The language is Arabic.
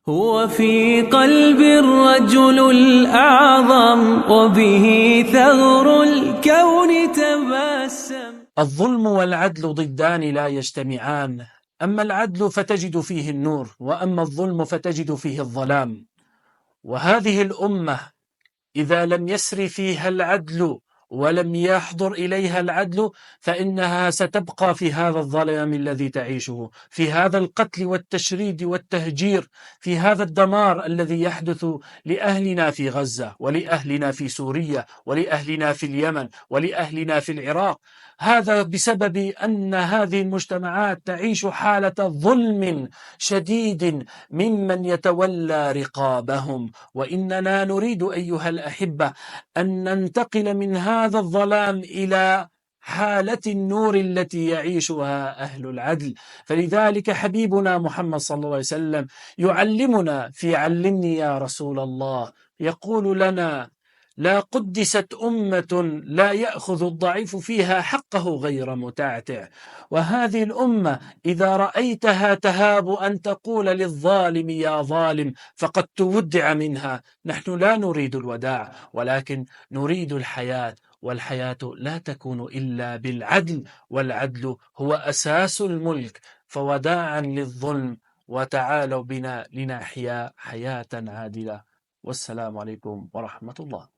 هو في قلب الرجل الأعظم وبه ثغر الكون تبسم. الظلم والعدل ضدان لا يجتمعان، أما العدل فتجد فيه النور، وأما الظلم فتجد فيه الظلام. وهذه الأمة إذا لم يسر فيها العدل ولم يحضر إليها العدل فإنها ستبقى في هذا الظلام الذي تعيشه، في هذا القتل والتشريد والتهجير، في هذا الدمار الذي يحدث لأهلنا في غزة ولأهلنا في سوريا ولأهلنا في اليمن ولأهلنا في العراق. هذا بسبب أن هذه المجتمعات تعيش حالة ظلم شديد ممن يتولى رقابهم. وإننا نريد أيها الأحبة أن ننتقل من هذا الظلام إلى حالة النور التي يعيشها أهل العدل. فلذلك حبيبنا محمد صلى الله عليه وسلم يعلمنا في علمني يا رسول الله، يقول لنا: لا قدست أمة لا يأخذ الضعيف فيها حقه غير متعتع. وهذه الأمة إذا رأيتها تهاب أن تقول للظالم يا ظالم فقد تودع منها. نحن لا نريد الوداع، ولكن نريد الحياة، والحياة لا تكون إلا بالعدل، والعدل هو أساس الملك. فوداعا للظلم، وتعالوا بنا لنحيا حياة عادلة. والسلام عليكم ورحمة الله.